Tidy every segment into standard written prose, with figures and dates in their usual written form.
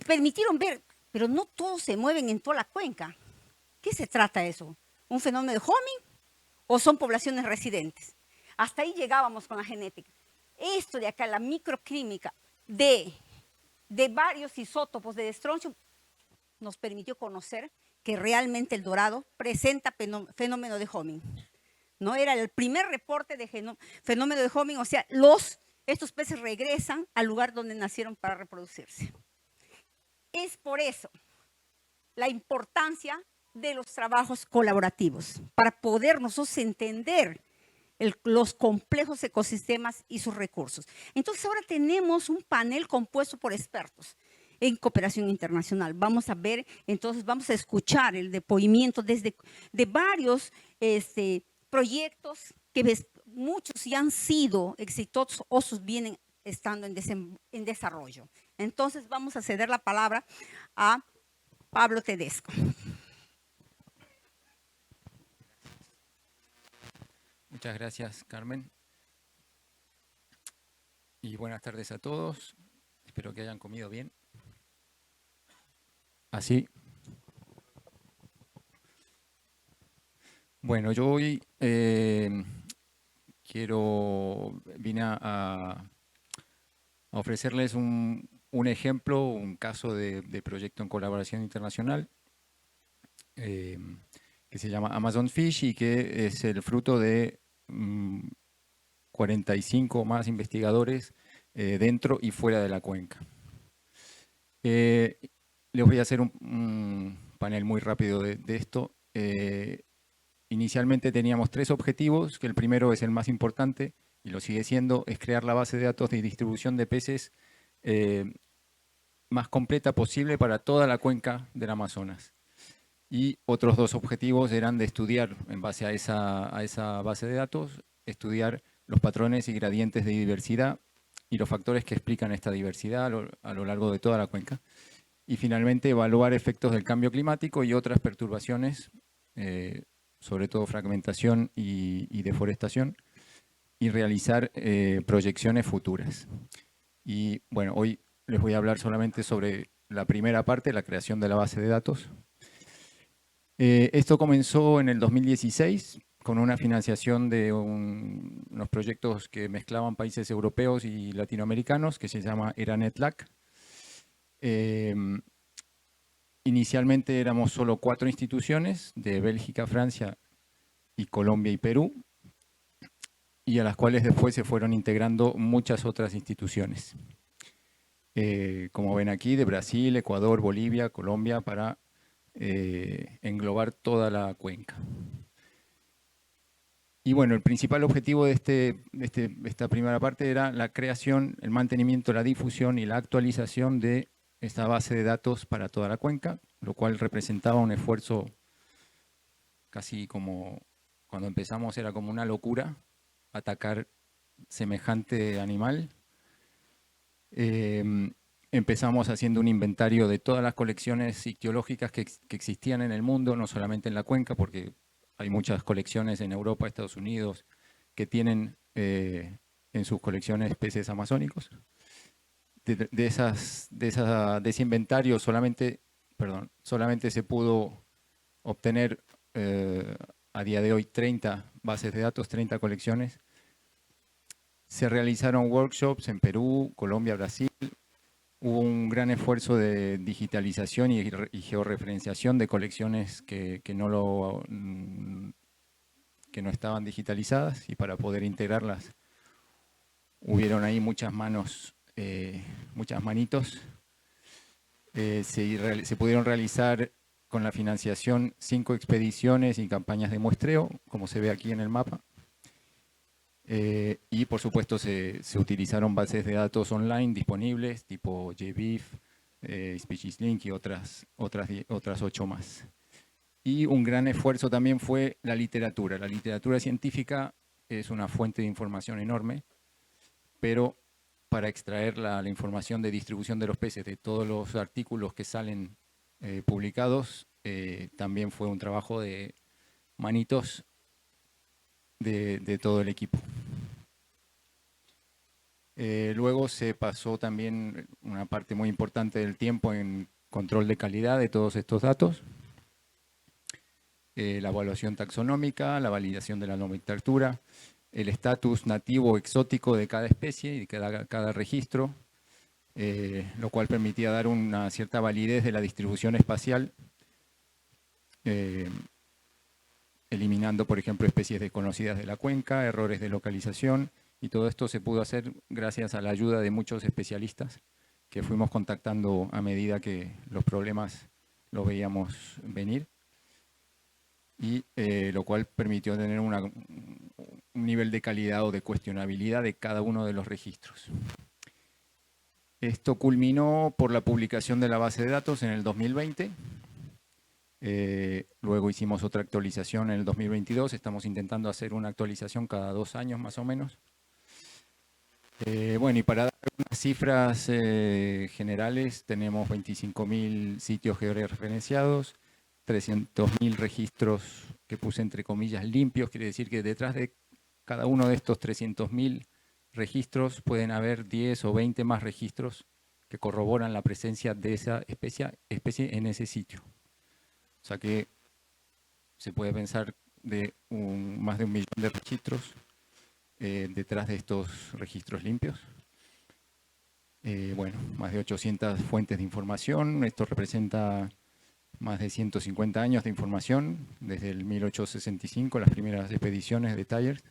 permitieron ver, pero no todos se mueven en toda la cuenca. ¿Qué se trata eso? ¿Un fenómeno de homing o son poblaciones residentes? Hasta ahí llegábamos con la genética. Esto de acá, la microquímica de varios isótopos de estroncio, nos permitió conocer que realmente el dorado presenta fenómeno de homing. ¿No? Era el primer reporte de fenómeno de homing, o sea, estos peces regresan al lugar donde nacieron para reproducirse. Es por eso la importancia de los trabajos colaborativos, para poder nosotros entender los complejos ecosistemas y sus recursos. Entonces ahora tenemos un panel compuesto por expertos en cooperación internacional. Vamos a ver, entonces vamos a escuchar el depoimiento de varios proyectos que muchos ya han sido exitosos, otros vienen estando en desarrollo. Entonces vamos a ceder la palabra a Pablo Tedesco. Muchas gracias, Carmen. Y buenas tardes a todos. Espero que hayan comido bien. Así. Bueno, yo hoy vine a ofrecerles un ejemplo, un caso de proyecto en colaboración internacional que se llama Amazon Fish y que es el fruto de 45 más investigadores dentro y fuera de la cuenca. Les voy a hacer un panel muy rápido de esto. Inicialmente teníamos 3 objetivos, que el primero es el más importante y lo sigue siendo, es crear la base de datos de distribución de peces más completa posible para toda la cuenca del Amazonas. Y otros 2 objetivos eran de estudiar, en base a esa base de datos, estudiar los patrones y gradientes de diversidad y los factores que explican esta diversidad a lo largo de toda la cuenca. Y finalmente evaluar efectos del cambio climático y otras perturbaciones, sobre todo fragmentación y deforestación, y realizar proyecciones futuras. Y bueno, hoy les voy a hablar solamente sobre la primera parte, la creación de la base de datos. Esto comenzó en el 2016 con una financiación de unos proyectos que mezclaban países europeos y latinoamericanos, que se llama ERA-NETLAC. Inicialmente éramos solo 4 instituciones, de Bélgica, Francia y Colombia y Perú, y a las cuales después se fueron integrando muchas otras instituciones. Como ven aquí, de Brasil, Ecuador, Bolivia, Colombia, para englobar toda la cuenca. Y bueno, el principal objetivo de esta primera parte era la creación, el mantenimiento, la difusión y la actualización de esta base de datos para toda la cuenca, lo cual representaba un esfuerzo casi como cuando empezamos era como una locura atacar semejante animal. Empezamos haciendo un inventario de todas las colecciones ictiológicas que existían en el mundo, no solamente en la cuenca, porque hay muchas colecciones en Europa, Estados Unidos, que tienen en sus colecciones peces amazónicos. De ese inventario solamente se pudo obtener a día de hoy 30 bases de datos, 30 colecciones. Se realizaron workshops en Perú, Colombia, Brasil. Hubo un gran esfuerzo de digitalización y georreferenciación de colecciones que no estaban digitalizadas, y para poder integrarlas hubieron ahí muchas manos, muchas manitos. Se pudieron realizar con la financiación 5 expediciones y campañas de muestreo, como se ve aquí en el mapa. Y por supuesto se utilizaron bases de datos online disponibles, tipo JBIF, Species-Link y otras 8 más. Y un gran esfuerzo también fue la literatura. La literatura científica es una fuente de información enorme, pero para extraer la información de distribución de los peces de todos los artículos que salen publicados, también fue un trabajo de manitos de todo el equipo. Luego se pasó también una parte muy importante del tiempo en control de calidad de todos estos datos, la evaluación taxonómica, la validación de la nomenclatura, el estatus nativo o exótico de cada especie y de cada registro, lo cual permitía dar una cierta validez de la distribución espacial, eliminando, por ejemplo, especies desconocidas de la cuenca, errores de localización, y todo esto se pudo hacer gracias a la ayuda de muchos especialistas que fuimos contactando a medida que los problemas los veíamos venir, y lo cual permitió tener un nivel de calidad o de cuestionabilidad de cada uno de los registros. Esto culminó por la publicación de la base de datos en el 2020. Luego hicimos otra actualización en el 2022. Estamos intentando hacer una actualización cada 2 años más o menos. Bueno, y para dar unas cifras generales, tenemos 25.000 sitios georreferenciados, 300.000 registros que puse entre comillas limpios. Quiere decir que detrás de cada uno de estos 300.000 registros pueden haber 10 o 20 más registros que corroboran la presencia de esa especie en ese sitio. O sea que se puede pensar de más de 1 millón de registros detrás de estos registros limpios. Bueno, más de 800 fuentes de información. Esto representa más de 150 años de información, desde el 1865, las primeras expediciones de Tyers.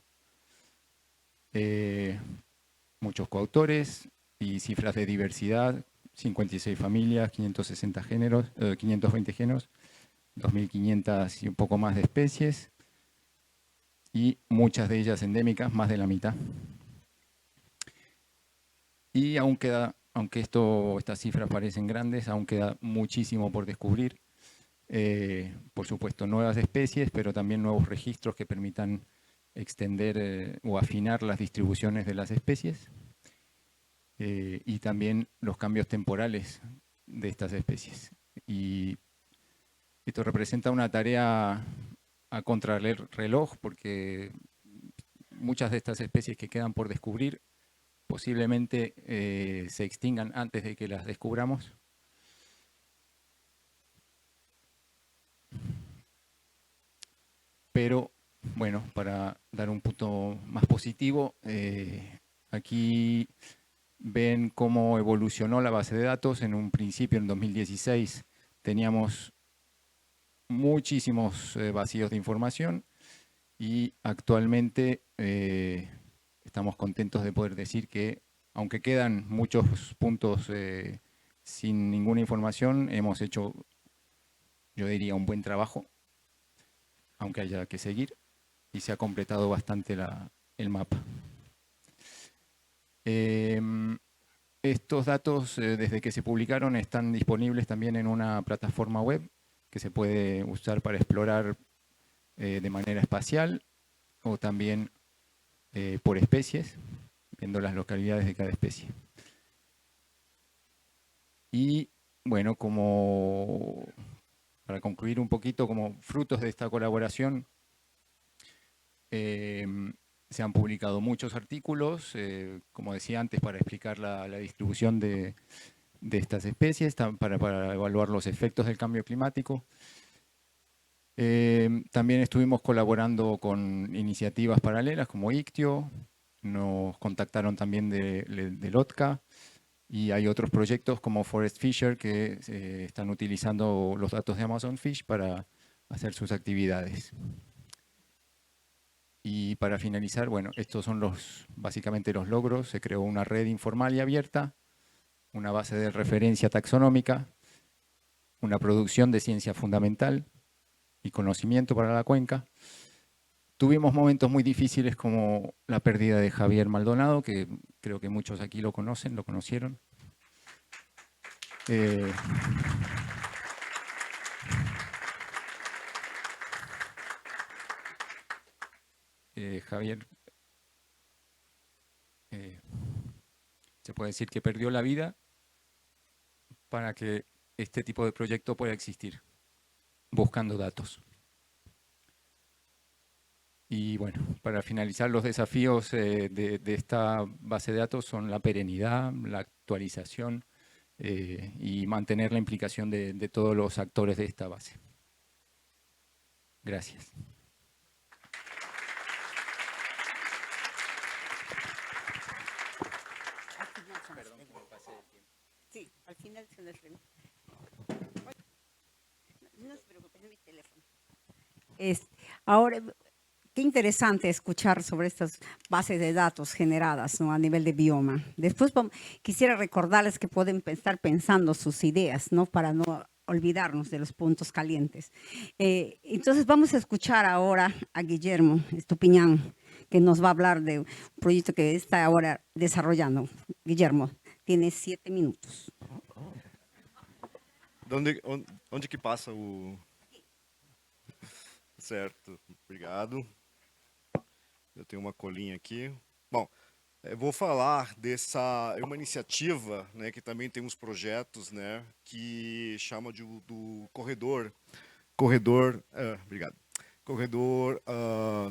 Muchos coautores y cifras de diversidad: 56 familias, 560 géneros, 520 géneros, 2.500 y un poco más de especies, y muchas de ellas endémicas, más de la mitad. Y aún queda, aunque estas cifras parecen grandes, aún queda muchísimo por descubrir. Por supuesto, nuevas especies, pero también nuevos registros que permitan extender o afinar las distribuciones de las especies, y también los cambios temporales de estas especies. Y esto representa una tarea a contrarreloj, porque muchas de estas especies que quedan por descubrir posiblemente se extingan antes de que las descubramos. Pero bueno, para dar un punto más positivo, aquí ven cómo evolucionó la base de datos. En un principio, en 2016, teníamos muchísimos vacíos de información, y actualmente estamos contentos de poder decir que, aunque quedan muchos puntos sin ninguna información, hemos hecho, yo diría, un buen trabajo, aunque haya que seguir, y se ha completado bastante el mapa. Estos datos, desde que se publicaron, están disponibles también en una plataforma web que se puede usar para explorar de manera espacial, o también por especies, viendo las localidades de cada especie. Y bueno, para concluir un poquito, como frutos de esta colaboración, se han publicado muchos artículos, como decía antes, para explicar la distribución de estas especies, para evaluar los efectos del cambio climático. También estuvimos colaborando con iniciativas paralelas como ICTIO, nos contactaron también de LOTCA, y hay otros proyectos como Forest Fisher que están utilizando los datos de Amazon Fish para hacer sus actividades. Y para finalizar, bueno, estos son básicamente los logros. Se creó una red informal y abierta, una base de referencia taxonómica, una producción de ciencia fundamental y conocimiento para la cuenca. Tuvimos momentos muy difíciles, como la pérdida de Javier Maldonado, que creo que muchos aquí lo conocieron. Javier, se puede decir que perdió la vida para que este tipo de proyecto pueda existir, buscando datos. Y bueno, para finalizar, los desafíos de esta base de datos son la perenidad, la actualización y mantener la implicación de todos los actores de esta base. Gracias. Sí, al final se les pregunta. No se preocupe, es mi teléfono. Ahora, qué interesante escuchar sobre estas bases de datos generadas, ¿no?, a nivel de bioma. Después quisiera recordarles que pueden estar pensando sus ideas, ¿no?, para no olvidarnos de los puntos calientes. Entonces vamos a escuchar ahora a Guillermo Estupiñán, que nos va a hablar de un proyecto que está ahora desarrollando. Guillermo, tienes 7 minutos. Onde que passa o... Certo, obrigado. Eu tenho uma colinha aqui. Bom, eu vou falar dessa... É uma iniciativa, né, que também tem uns projetos, né, que chama do corredor... Obrigado. Corredor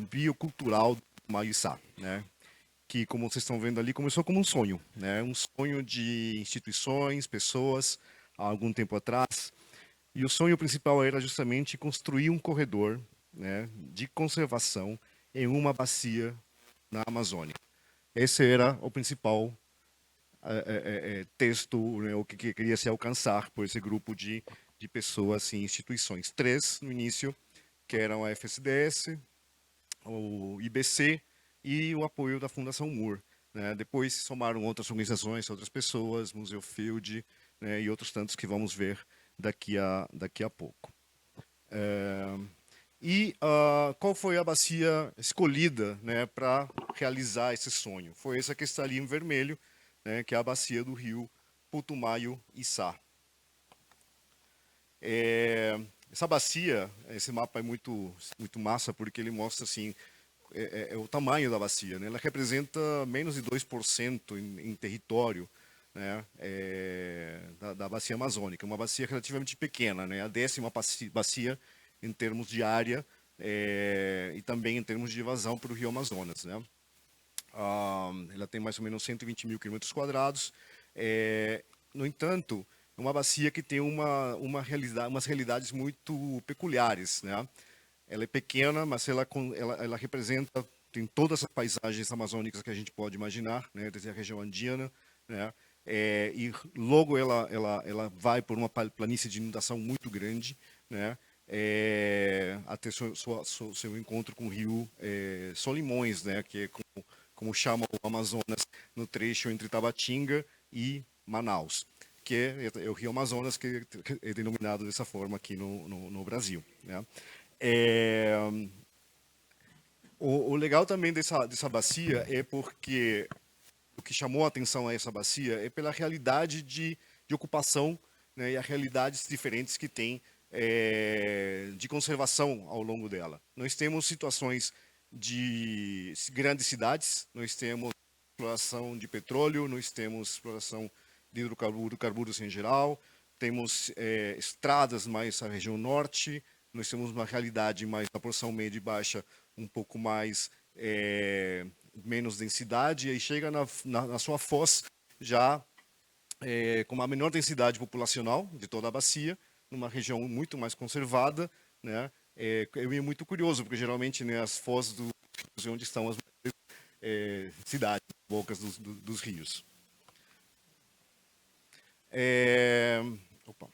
biocultural do Maiçá, né? Que, como vocês estão vendo ali, começou como um sonho, né? Um sonho de instituições, pessoas, há algum tempo atrás. E o sonho principal era justamente construir um corredor, né, de conservação em uma bacia na Amazônia. Esse era o principal texto, né, o que queria se alcançar por esse grupo de pessoas e instituições. 3 no início, que eram a FSDS, o IBC e o apoio da Fundação Moore, né? Depois se somaram outras organizações, outras pessoas, Museu Field, né, e outros tantos que vamos ver daqui a pouco. Qual foi a bacia escolhida, né, para realizar esse sonho? Foi essa que está ali em vermelho, né, que é a bacia do rio Putumayo-Içá. Essa bacia, esse mapa é muito massa, porque ele mostra assim, o tamanho da bacia, né? Ela representa menos de 2% em território, né, da bacia amazônica, uma bacia relativamente pequena, né, a 10ª bacia em termos de área e também em termos de vazão para o Rio Amazonas, né. Ela tem mais ou menos 120 mil quilômetros quadrados. No entanto, é uma bacia que tem umas realidades muito peculiares, né. Ela é pequena, mas ela representa, tem todas as paisagens amazônicas que a gente pode imaginar, né, desde a região andina, né, e logo ela vai por uma planície de inundação muito grande, né, até seu encontro com o rio Solimões, né, que é como chama o Amazonas no trecho entre Tabatinga e Manaus, que é o rio Amazonas, que é denominado dessa forma aqui no Brasil, né. O legal também dessa bacia é porque o que chamou a atenção a essa bacia é pela realidade de ocupação, né, e as realidades diferentes que tem de conservação ao longo dela. Nós temos situações de grandes cidades, nós temos exploração de petróleo, nós temos exploração de hidrocarburos em geral, temos estradas mais na região norte, nós temos uma realidade mais na porção média e baixa, um pouco mais menos densidade, e aí chega na sua foz já com uma menor densidade populacional de toda a bacia, numa região muito mais conservada, né? É muito curioso, porque geralmente, né, as fozes do rios é onde estão as cidades, bocas dos rios. Opa.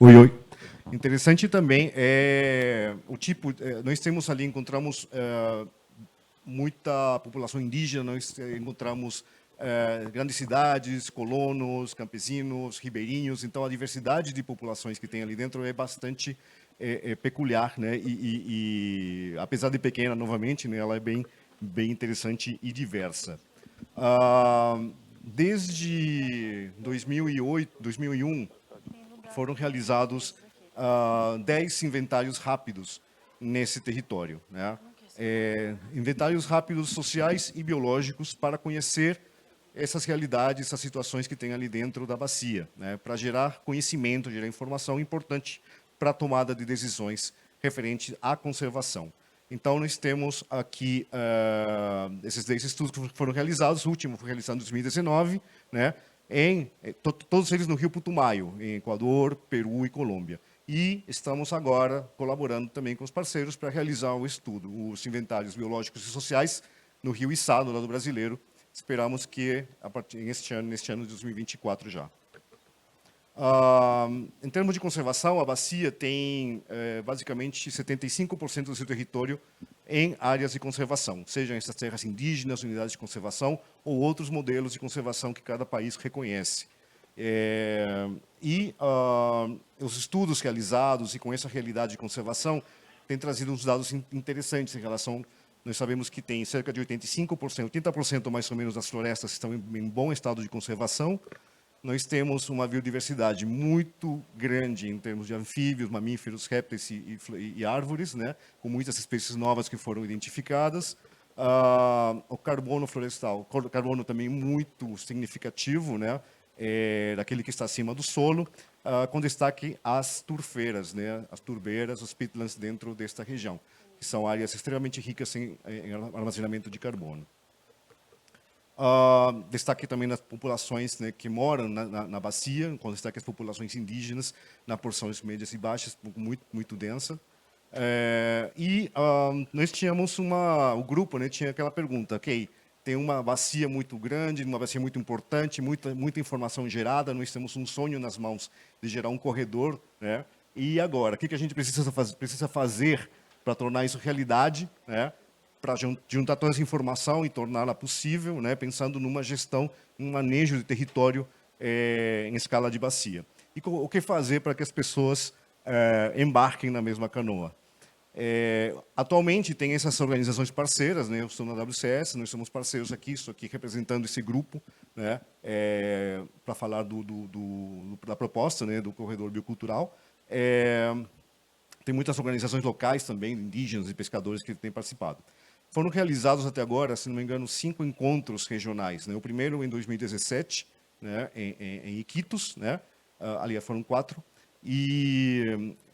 Oi. Interessante também é o tipo, nós temos ali, encontramos muita população indígena, nós encontramos grandes cidades, colonos, campesinos, ribeirinhos, então a diversidade de populações que tem ali dentro é bastante peculiar, né? E apesar de pequena, novamente, né, ela é bem interessante e diversa. Desde 2001, foram realizados 10 inventários rápidos nesse território, né? Inventários rápidos sociais e biológicos para conhecer essas realidades, essas situações que tem ali dentro da bacia, né, para gerar conhecimento, gerar informação importante para a tomada de decisões referente à conservação. Então, nós temos aqui esses 10 estudos que foram realizados, o último foi realizado em 2019, né, todos eles no Rio Putumayo, em Equador, Peru e Colômbia. E estamos agora colaborando também com os parceiros para realizar o estudo, os inventários biológicos e sociais no Rio Içá, no lado brasileiro. Esperamos que a partir neste ano de 2024 já. Em termos de conservação, a bacia tem basicamente 75% do seu território em áreas de conservação, sejam essas terras indígenas, unidades de conservação ou outros modelos de conservação que cada país reconhece. Os estudos realizados e com essa realidade de conservação têm trazido uns dados interessantes em relação. Nós sabemos que tem cerca de 85%, 80% mais ou menos das florestas estão em bom estado de conservação. Nós temos uma biodiversidade muito grande em termos de anfíbios, mamíferos, répteis e árvores, né, com muitas espécies novas que foram identificadas. O carbono florestal, carbono também muito significativo, né, daquele que está acima do solo, com destaque às turfeiras, né, as turbeiras, os peatlands dentro desta região, que são áreas extremamente ricas em armazenamento de carbono. Destaque também nas populações, né, que moram na bacia, com destaque as populações indígenas, na porções médias e baixas, muito densa. Nós tínhamos o grupo, né, tinha aquela pergunta, ok, tem uma bacia muito grande, uma bacia muito importante, muita informação gerada, nós temos um sonho nas mãos de gerar um corredor, né, e agora, o que a gente precisa fazer para tornar isso realidade, né, para juntar toda essa informação e torná-la possível, né, pensando numa gestão, um manejo de território em escala de bacia. E o que fazer para que as pessoas embarquem na mesma canoa? Atualmente tem essas organizações parceiras, né, eu estou na WCS, nós somos parceiros aqui, estou aqui representando esse grupo, né, para falar da proposta, né, do corredor biocultural. Tem muitas organizações locais também, indígenas e pescadores que têm participado. Foram realizados até agora, se não me engano, 5 encontros regionais, né? O primeiro em 2017, né, em Iquitos, né? Aliás, foram 4.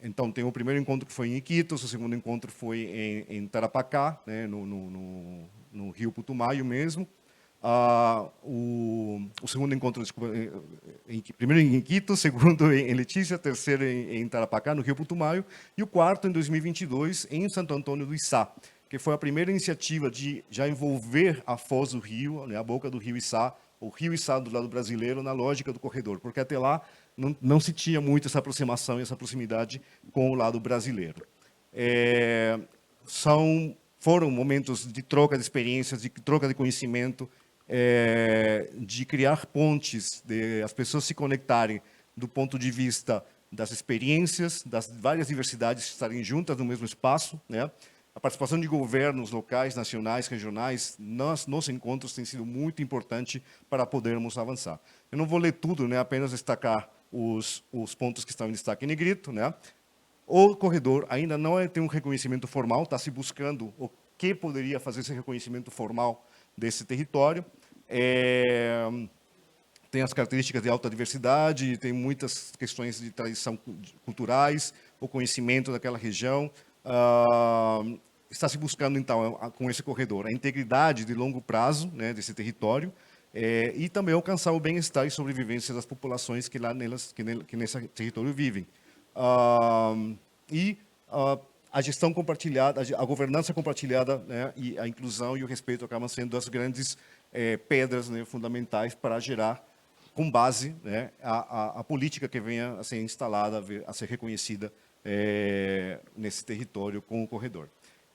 Então, tem o primeiro encontro que foi em Iquitos, o segundo encontro foi em Tarapacá, né, no Rio Putumayo mesmo. O segundo encontro, desculpa, primeiro em Iquitos, segundo em Letícia, terceiro em Tarapacá, no Rio Putumayo, e o quarto em 2022 em Santo Antônio do Içá, que foi a primeira iniciativa de já envolver a foz do rio, né, a boca do rio Içá, o rio Içá do lado brasileiro, na lógica do corredor, porque até lá não se tinha muito essa aproximação e essa proximidade com o lado brasileiro. Foram momentos de troca de experiências, de troca de conhecimento, de criar pontes, de as pessoas se conectarem do ponto de vista das experiências, das várias diversidades estarem juntas no mesmo espaço, né? A participação de governos locais, nacionais, regionais, nos encontros tem sido muito importante para podermos avançar. Eu não vou ler tudo, né? Apenas destacar os pontos que estão em destaque em negrito, né? O corredor ainda não tem um reconhecimento formal, está se buscando o que poderia fazer esse reconhecimento formal desse território. Tem as características de alta diversidade, tem muitas questões de tradição culturais, o conhecimento daquela região. Está se buscando, então, com esse corredor, a integridade de longo prazo, né, desse território, e também alcançar o bem-estar e sobrevivência das populações que nesse território vivem. A gestão compartilhada, a governança compartilhada, né, e a inclusão e o respeito acabam sendo as grandes pedras, né, fundamentais para gerar, com base, né, a política que venha a ser instalada, a ser reconhecida nesse território com o corredor.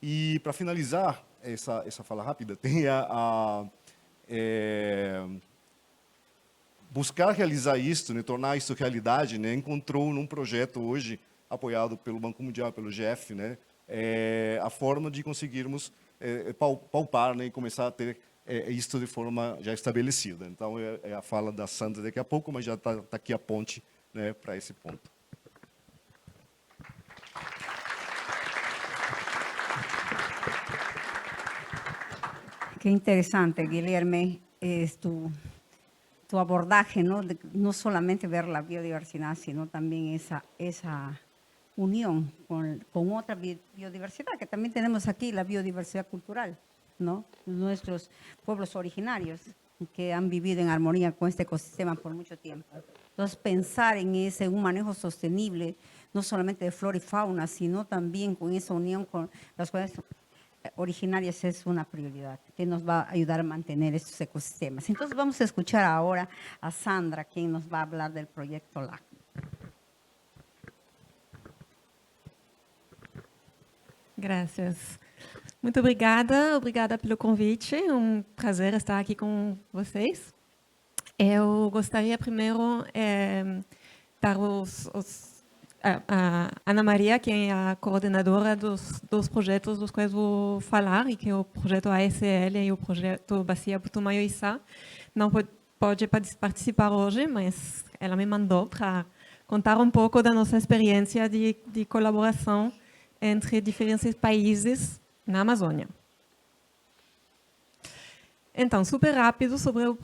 E, para finalizar essa fala rápida, tem buscar realizar isso, né, tornar isso realidade, né, encontrou num projeto hoje, apoiado pelo Banco Mundial, pelo GF, né, a forma de conseguirmos palpar, né, e começar a ter isso de forma já estabelecida. Então, é a fala da Sandra daqui a pouco, mas já está aqui a ponte, né, para esse ponto. Qué interesante, Guilherme, tu abordaje, ¿no? No solamente ver la biodiversidad, sino también esa unión con otra biodiversidad, que también tenemos aquí, la biodiversidad cultural, ¿no? Nuestros pueblos originarios que han vivido en armonía con este ecosistema por mucho tiempo. Entonces, pensar en un manejo sostenible, no solamente de flora y fauna, sino también con esa unión con las comunidades originarias es una prioridad que nos va a ayudar a mantener estos ecosistemas. Entonces, vamos a escuchar ahora a Sandra, quien nos va a hablar del proyecto LAC. Graças. Muito obrigada pelo convite. É um prazer estar aqui com vocês. Eu gostaria primeiro dar a Ana Maria, que é a coordenadora dos projetos dos quais vou falar, e que é o projeto ASL e o projeto Bacia Putumayo-Içá. Não pode participar hoje, mas ela me mandou para contar um pouco da nossa experiência de colaboração entre diferentes países na Amazônia. Então, super rápido sobre o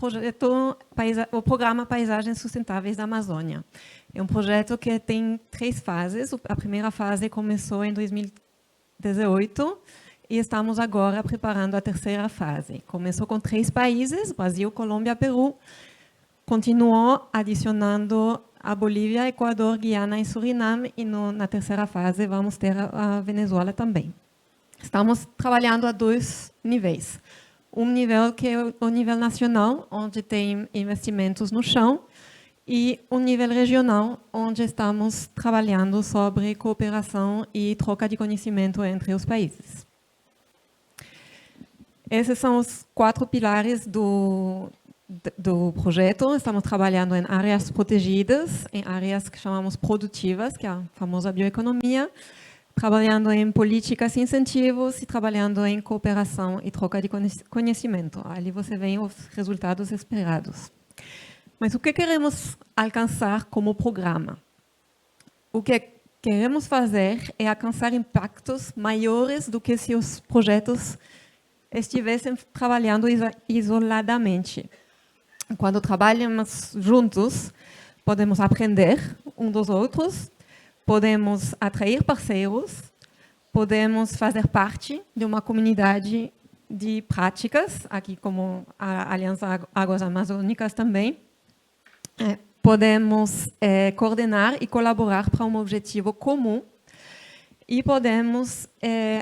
programa Paisagens Sustentáveis da Amazônia. É um projeto que tem 3 fases. A primeira fase começou em 2018 e estamos agora preparando a terceira fase. Começou com 3 países, Brasil, Colômbia, Peru. Continuou adicionando a Bolívia, Equador, Guiana e Suriname, e na terceira fase vamos ter a Venezuela também. Estamos trabalhando a 2 níveis. Um nível que é o nível nacional, onde tem investimentos no chão, e um nível regional, onde estamos trabalhando sobre cooperação e troca de conhecimento entre os países. Esses são os 4 pilares do projeto. Estamos trabalhando em áreas protegidas, em áreas que chamamos produtivas, que é a famosa bioeconomia, trabalhando em políticas e incentivos e trabalhando em cooperação e troca de conhecimento. Ali você vê os resultados esperados. Mas o que queremos alcançar como programa? O que queremos fazer é alcançar impactos maiores do que se os projetos estivessem trabalhando isoladamente. Quando trabalhamos juntos, podemos aprender um dos outros, podemos atrair parceiros, podemos fazer parte de uma comunidade de práticas, aqui como a Aliança Águas Amazônicas também. Podemos coordenar e colaborar para um objetivo comum e podemos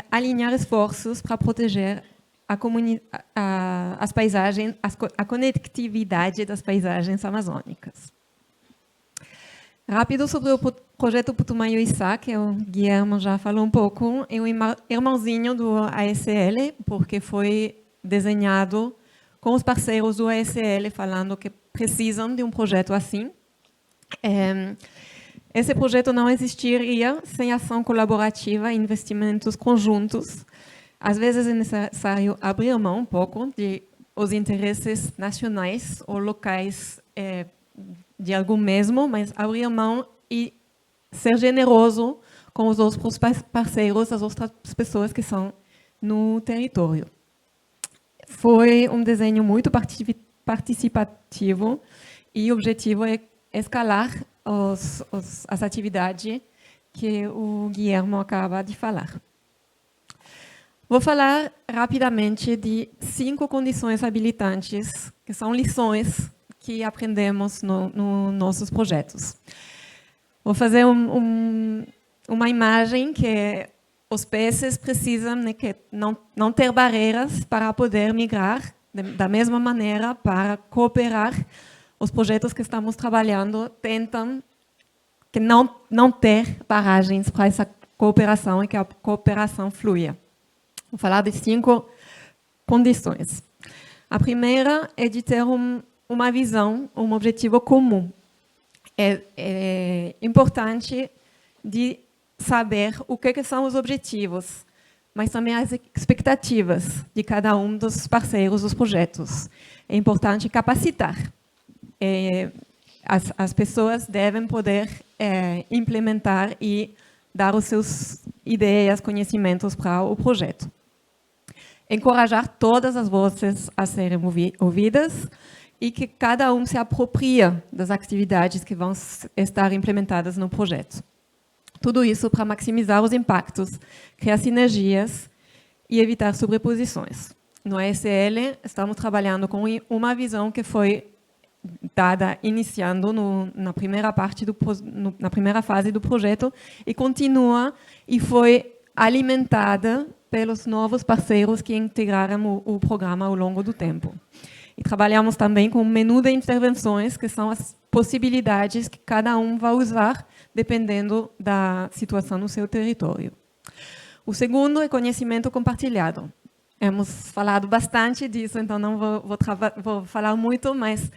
alinhar esforços para proteger as paisagens, a conectividade das paisagens amazônicas. Rápido sobre o projeto Putumayo-Içá, que o Guilherme já falou um pouco, é um irmãozinho do ASL, porque foi desenhado com os parceiros do ASL, falando que precisam de um projeto assim. Esse projeto não existiria sem ação colaborativa e investimentos conjuntos. Às vezes é necessário abrir mão um pouco de os interesses nacionais ou locais de algum mesmo, mas abrir mão e ser generoso com os outros parceiros, as outras pessoas que são no território. Foi um desenho muito participativo e o objetivo é escalar as atividades que o Guilherme acaba de falar. Vou falar rapidamente de 5 condições habilitantes, que são lições que aprendemos nos nossos projetos. Vou fazer uma imagem que os peces precisam não ter barreiras para poder migrar, da mesma maneira, para cooperar. Os projetos que estamos trabalhando tentam que não ter barragens para essa cooperação e que a cooperação flua. Vou falar de 5 condições. A primeira é de ter uma visão, um objetivo comum. É importante de saber o que são os objetivos, mas também as expectativas de cada um dos parceiros dos projetos. É importante capacitar. As pessoas devem poder implementar e dar os seus ideias, conhecimentos para o projeto. Encorajar todas as vozes a serem ouvidas e que cada um se apropria das atividades que vão estar implementadas no projeto. Tudo isso para maximizar os impactos, criar sinergias e evitar sobreposições. No ASL, estamos trabalhando com uma visão que foi dada iniciando na primeira fase do projeto e continua e foi alimentada pelos novos parceiros que integraram o programa ao longo do tempo. E trabalhamos também com um menu de intervenções, que são as possibilidades que cada um vai usar dependendo da situação no seu território. O segundo é conhecimento compartilhado. Hemos falado bastante disso, então não vou falar muito, mas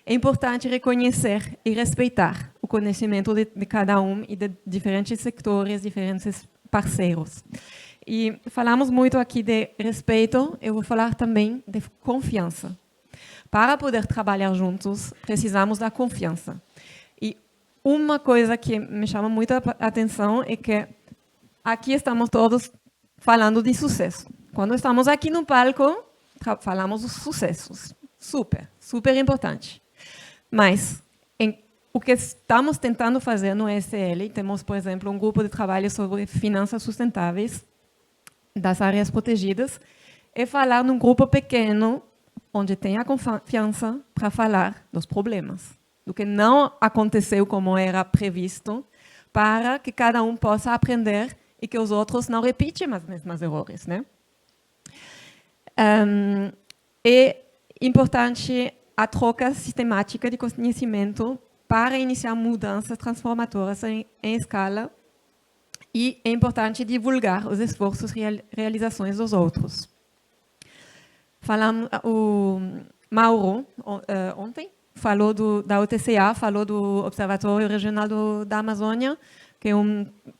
é importante reconhecer e respeitar o conhecimento de cada um e de diferentes sectores, diferentes parceiros. E falamos muito aqui de respeito, eu vou falar também de confiança. Para poder trabalhar juntos, precisamos da confiança. E uma coisa que me chama muita atenção é que aqui estamos todos falando de sucesso. Quando estamos aqui no palco, falamos dos sucessos. Super importante. Mas o que estamos tentando fazer no ESL, temos, por exemplo, um grupo de trabalho sobre finanças sustentáveis das áreas protegidas, é falar num grupo pequeno, onde tem a confiança para falar dos problemas, do que não aconteceu como era previsto, para que cada um possa aprender e que os outros não repitem os mesmos erros, né? É importante a troca sistemática de conhecimento para iniciar mudanças transformadoras em escala e é importante divulgar os esforços e realizações dos outros. O Mauro, ontem, falou da UTCA, falou do Observatório Regional da Amazônia, que é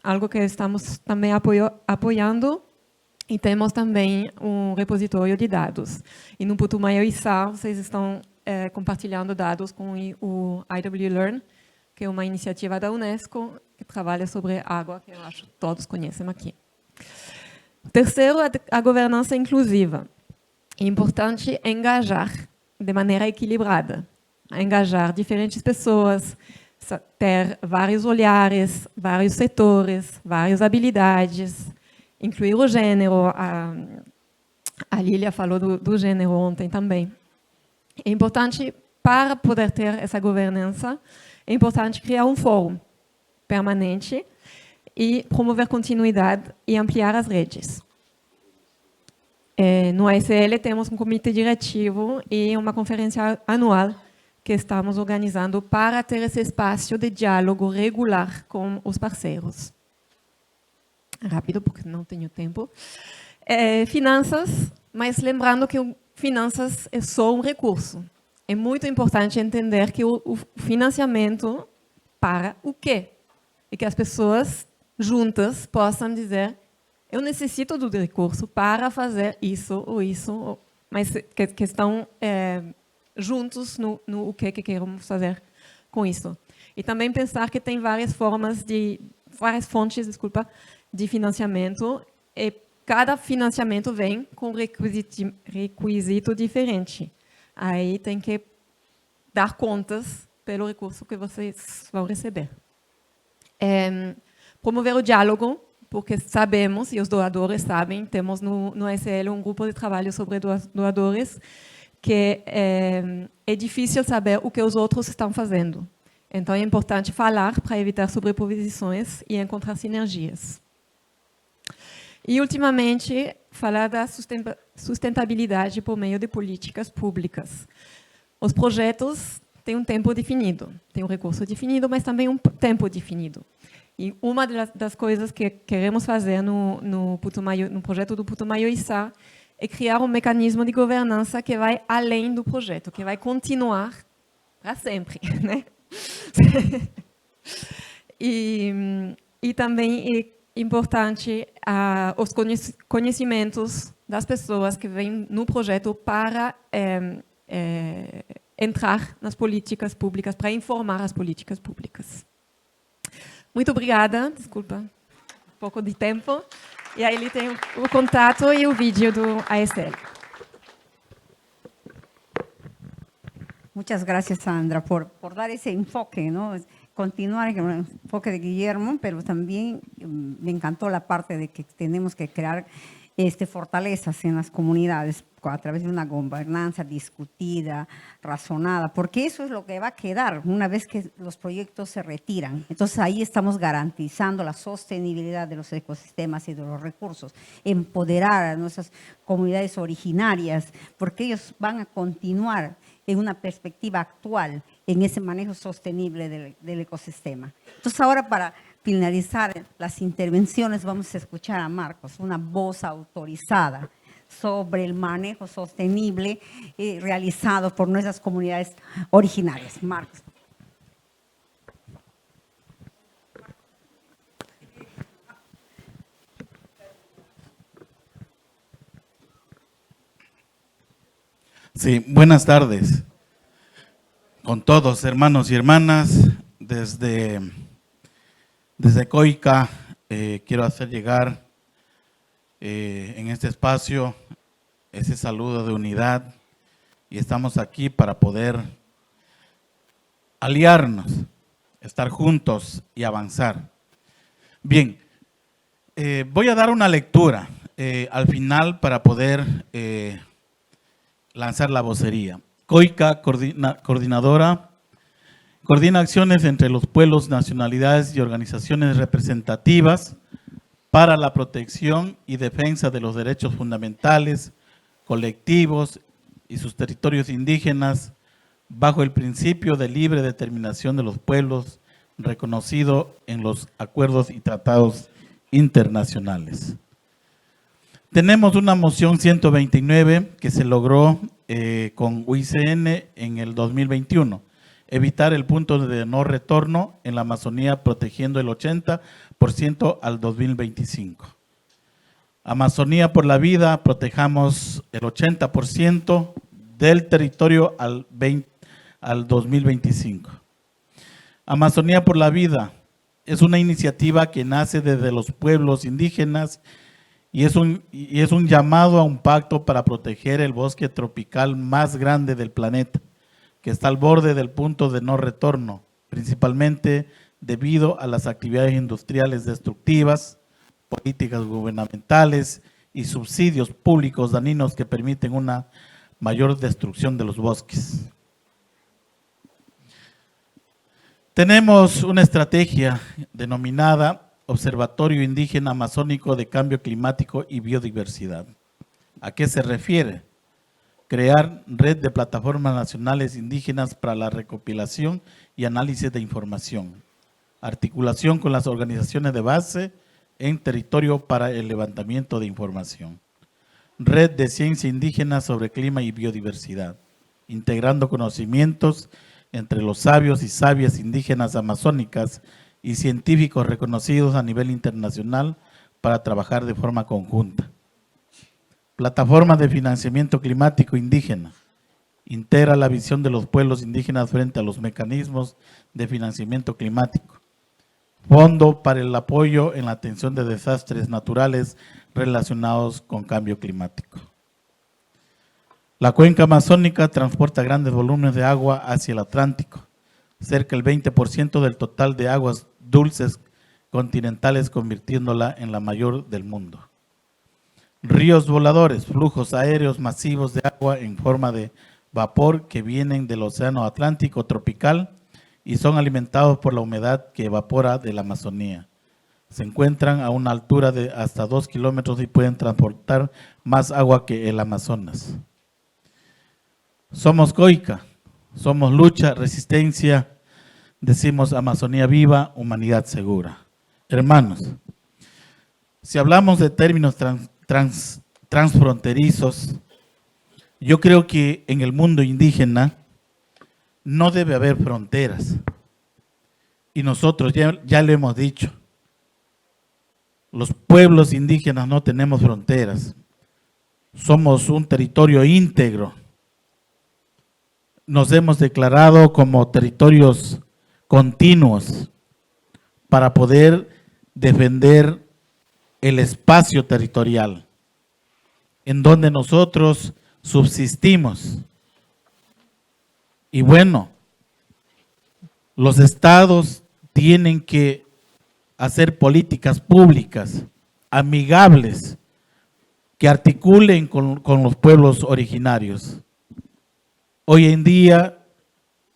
algo que estamos também apoiando, e temos também um repositório de dados. E no Putumayo-Içá, vocês estão compartilhando dados com o IWLearn, que é uma iniciativa da Unesco, que trabalha sobre água, que eu acho que todos conhecem aqui. O terceiro é a governança inclusiva. É importante engajar de maneira equilibrada, engajar diferentes pessoas, ter vários olhares, vários setores, várias habilidades, incluir o gênero. A Lília falou do gênero ontem também. É importante, para poder ter essa governança, é importante criar um fórum permanente e promover continuidade e ampliar as redes. No ASL temos um comitê diretivo e uma conferência anual que estamos organizando para ter esse espaço de diálogo regular com os parceiros. Rápido, porque não tenho tempo. Finanças, mas lembrando que finanças é só um recurso. É muito importante entender que o financiamento para o quê? E que as pessoas juntas possam dizer: eu necessito do recurso para fazer isso ou isso, mas que estão juntos no que queremos fazer com isso. E também pensar que tem várias fontes, de financiamento, e cada financiamento vem com requisito diferente. Aí tem que dar contas pelo recurso que vocês vão receber. Promover o diálogo, porque sabemos, e os doadores sabem, temos no ASL um grupo de trabalho sobre doadores, que é difícil saber o que os outros estão fazendo. Então, é importante falar para evitar sobreposições e encontrar sinergias. E, ultimamente, falar da sustentabilidade por meio de políticas públicas. Os projetos têm um tempo definido, têm um recurso definido, mas também um tempo definido. E uma das coisas que queremos fazer no projeto do Putumayo-Içá é criar um mecanismo de governança que vai além do projeto, que vai continuar para sempre, né? E também é importante os conhecimentos das pessoas que vêm no projeto para entrar nas políticas públicas, para informar as políticas públicas. Muito obrigada, desculpa, um pouco de tempo. E aí ele tem o contato e o vídeo do ASL. Muchas gracias, Sandra, por dar ese enfoque, ¿no? Continuar con el enfoque de Guillermo, pero también me encantó la parte de que tenemos que crear fortalezas en las comunidades a través de una gobernanza discutida, razonada, porque eso es lo que va a quedar una vez que los proyectos se retiran. Entonces ahí estamos garantizando la sostenibilidad de los ecosistemas y de los recursos, empoderar a nuestras comunidades originarias, porque ellos van a continuar en una perspectiva actual en ese manejo sostenible del ecosistema. Entonces ahora, para finalizar las intervenciones, vamos a escuchar a Marcos, una voz autorizada sobre el manejo sostenible realizado por nuestras comunidades originarias. Marcos. Sí, buenas tardes con todos, hermanos y hermanas. Desde COICA quiero hacer llegar en este espacio ese saludo de unidad, y estamos aquí para poder aliarnos, estar juntos y avanzar. Bien, voy a dar una lectura al final para poder lanzar la vocería. COICA, coordina acciones entre los pueblos, nacionalidades y organizaciones representativas para la protección y defensa de los derechos fundamentales, colectivos y sus territorios indígenas, bajo el principio de libre determinación de los pueblos reconocido en los acuerdos y tratados internacionales. Tenemos una moción 129 que se logró con UICN en el 2021, evitar el punto de no retorno en la Amazonía protegiendo el 80% al 2025. Amazonía por la vida, protejamos el 80% del territorio al 2025. Amazonía por la vida es una iniciativa que nace desde los pueblos indígenas y es un llamado a un pacto para proteger el bosque tropical más grande del planeta, que está al borde del punto de no retorno, principalmente debido a las actividades industriales destructivas, políticas gubernamentales y subsidios públicos dañinos que permiten una mayor destrucción de los bosques. Tenemos una estrategia denominada Observatorio Indígena Amazónico de Cambio Climático y Biodiversidad. ¿A qué se refiere? Crear red de plataformas nacionales indígenas para la recopilación y análisis de información. Articulación con las organizaciones de base en territorio para el levantamiento de información. Red de ciencia indígena sobre clima y biodiversidad, integrando conocimientos entre los sabios y sabias indígenas amazónicas y científicos reconocidos a nivel internacional para trabajar de forma conjunta. Plataforma de financiamiento climático indígena. Integra la visión de los pueblos indígenas frente a los mecanismos de financiamiento climático. Fondo para el apoyo en la atención de desastres naturales relacionados con cambio climático. La cuenca amazónica transporta grandes volúmenes de agua hacia el Atlántico, cerca del 20% del total de aguas dulces continentales, convirtiéndola en la mayor del mundo. Ríos voladores, flujos aéreos masivos de agua en forma de vapor que vienen del océano Atlántico tropical y son alimentados por la humedad que evapora de la Amazonía. Se encuentran a una altura de hasta 2 kilómetros y pueden transportar más agua que el Amazonas. Somos COICA, somos lucha, resistencia, decimos Amazonía viva, humanidad segura. Hermanos, si hablamos de términos transfronterizos, yo creo que en el mundo indígena no debe haber fronteras. Y nosotros ya lo hemos dicho, los pueblos indígenas no tenemos fronteras, somos un territorio íntegro. Nos hemos declarado como territorios continuos para poder defender el espacio territorial en donde nosotros subsistimos. Y bueno, los estados tienen que hacer políticas públicas amigables que articulen con los pueblos originarios. Hoy en día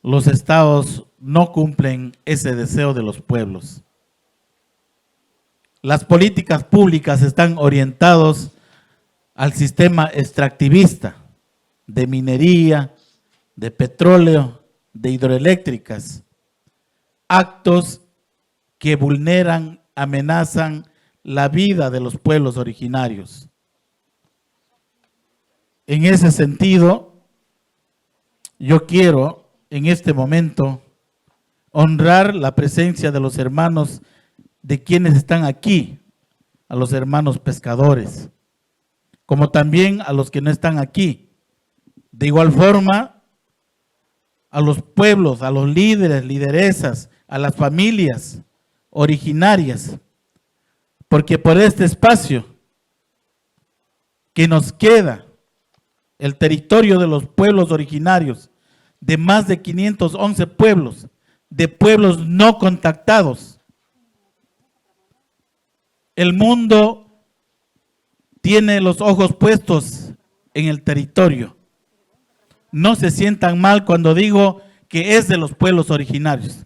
los estados no cumplen ese deseo de los pueblos. Las políticas públicas están orientadas al sistema extractivista de minería, de petróleo, de hidroeléctricas, actos que vulneran, amenazan la vida de los pueblos originarios. En ese sentido, yo quiero en este momento honrar la presencia de los hermanos de quienes están aquí, a los hermanos pescadores, como también a los que no están aquí. De igual forma, a los pueblos, a los líderes, lideresas, a las familias originarias, porque por este espacio que nos queda, el territorio de los pueblos originarios, de más de 511 pueblos, de pueblos no contactados, el mundo tiene los ojos puestos en el territorio. No se sientan mal cuando digo que es de los pueblos originarios.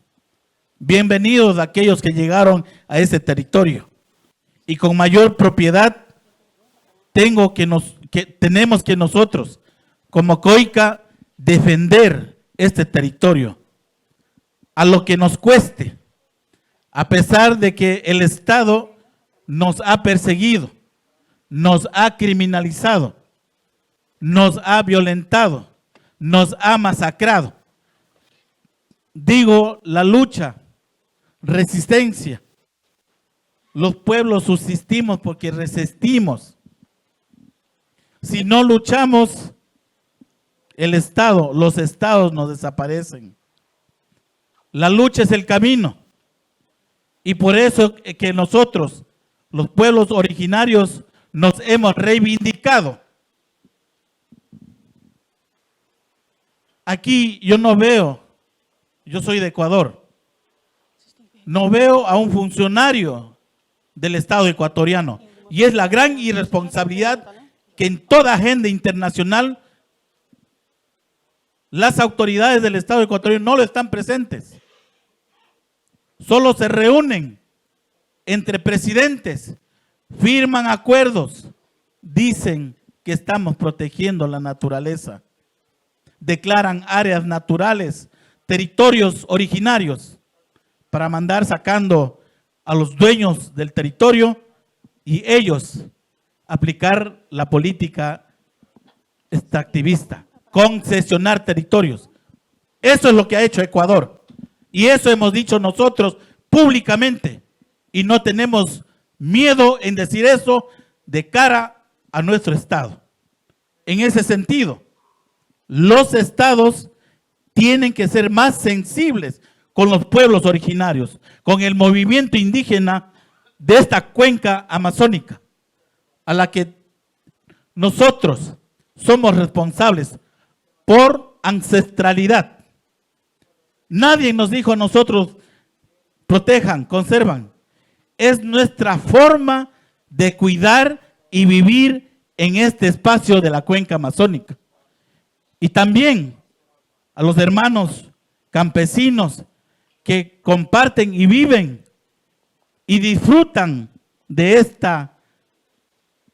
Bienvenidos a aquellos que llegaron a ese territorio. Y con mayor propiedad tenemos que nosotros, como COICA, defender este territorio, a lo que nos cueste, a pesar de que el Estado nos ha perseguido, nos ha criminalizado, nos ha violentado, nos ha masacrado. Digo, la lucha, resistencia. Los pueblos subsistimos porque resistimos. Si no luchamos, los estados nos desaparecen. La lucha es el camino. Y por eso que nosotros, los pueblos originarios, nos hemos reivindicado. Aquí yo no veo, yo soy de Ecuador, no veo a un funcionario del Estado ecuatoriano. Y es la gran irresponsabilidad que en toda agenda internacional las autoridades del Estado ecuatoriano no lo están presentes. Solo se reúnen entre presidentes, firman acuerdos, dicen que estamos protegiendo la naturaleza, declaran áreas naturales, territorios originarios, para mandar sacando a los dueños del territorio y ellos aplicar la política extractivista, concesionar territorios. Eso es lo que ha hecho Ecuador. Y eso hemos dicho nosotros públicamente. Y no tenemos miedo en decir eso de cara a nuestro Estado. En ese sentido, los estados tienen que ser más sensibles con los pueblos originarios, con el movimiento indígena de esta cuenca amazónica, a la que nosotros somos responsables por ancestralidad. Nadie nos dijo a nosotros, protejan, conservan. Es nuestra forma de cuidar y vivir en este espacio de la cuenca amazónica. Y también a los hermanos campesinos que comparten y viven y disfrutan de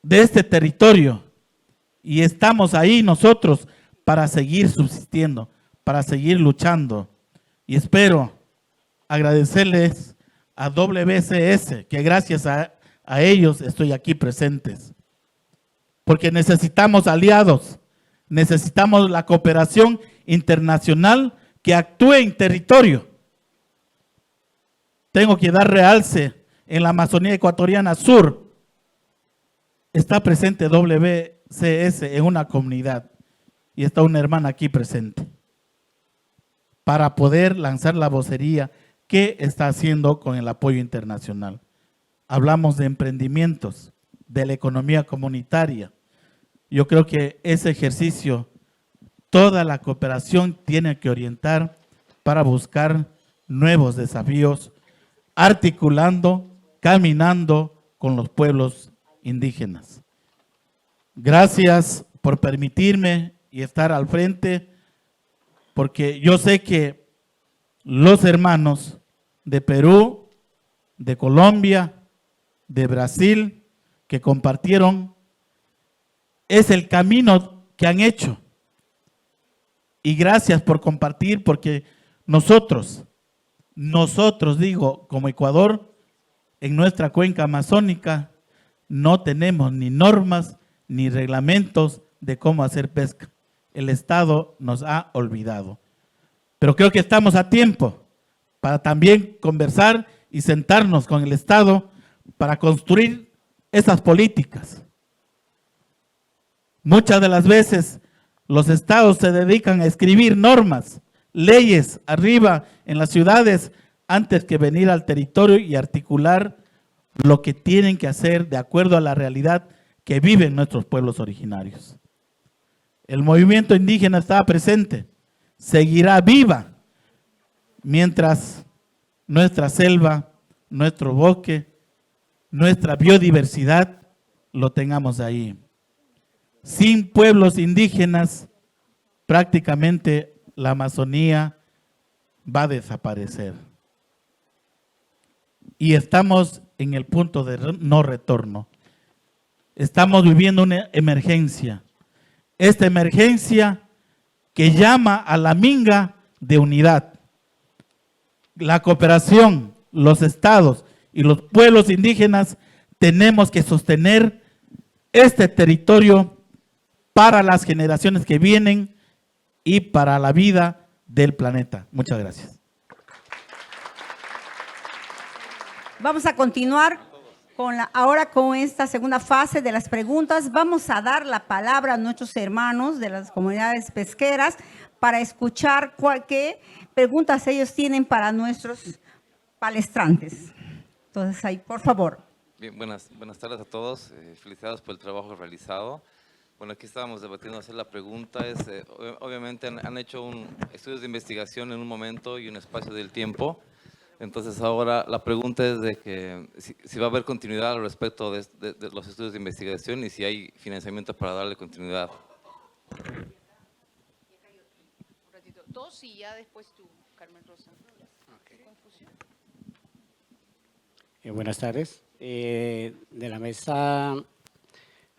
este territorio. Y estamos ahí nosotros para seguir subsistiendo, para seguir luchando. Y espero agradecerles a WCS, que gracias a ellos estoy aquí presentes. Porque necesitamos aliados, necesitamos la cooperación internacional que actúe en territorio. Tengo que dar realce en la Amazonía ecuatoriana sur. Está presente WCS en una comunidad y está una hermana aquí presente para poder lanzar la vocería que está haciendo con el apoyo internacional. Hablamos de emprendimientos, de la economía comunitaria. Yo creo que ese ejercicio toda la cooperación tiene que orientar para buscar nuevos desafíos, articulando, caminando con los pueblos indígenas. Gracias por permitirme y estar al frente, porque yo sé que los hermanos de Perú, de Colombia, de Brasil, que compartieron, es el camino que han hecho. Y gracias por compartir, porque nosotros digo, como Ecuador, en nuestra cuenca amazónica, no tenemos ni normas ni reglamentos de cómo hacer pesca. El Estado nos ha olvidado. Pero creo que estamos a tiempo para también conversar y sentarnos con el Estado para construir esas políticas. Muchas de las veces los estados se dedican a escribir normas, leyes arriba en las ciudades antes que venir al territorio y articular lo que tienen que hacer de acuerdo a la realidad que viven nuestros pueblos originarios. El movimiento indígena está presente, seguirá viva mientras nuestra selva, nuestro bosque, nuestra biodiversidad lo tengamos ahí. Sin pueblos indígenas, prácticamente la Amazonía va a desaparecer. Y estamos en el punto de no retorno. Estamos viviendo una emergencia. Esta emergencia que llama a la minga de unidad. La cooperación, los estados y los pueblos indígenas tenemos que sostener este territorio para las generaciones que vienen y para la vida del planeta. Muchas gracias. Vamos a continuar ahora con esta segunda fase de las preguntas. Vamos a dar la palabra a nuestros hermanos de las comunidades pesqueras para escuchar qué preguntas ellos tienen para nuestros palestrantes. Entonces, ahí, por favor. Bien, buenas tardes a todos. Felicidades por el trabajo realizado. Bueno, aquí estábamos debatiendo hacer la pregunta. Obviamente han hecho estudios de investigación en un momento y un espacio del tiempo. Entonces ahora la pregunta es de que si va a haber continuidad al respecto de los estudios de investigación y si hay financiamiento para darle continuidad. Dos y ya después tú, Carmen Rosa. Buenas tardes. De la mesa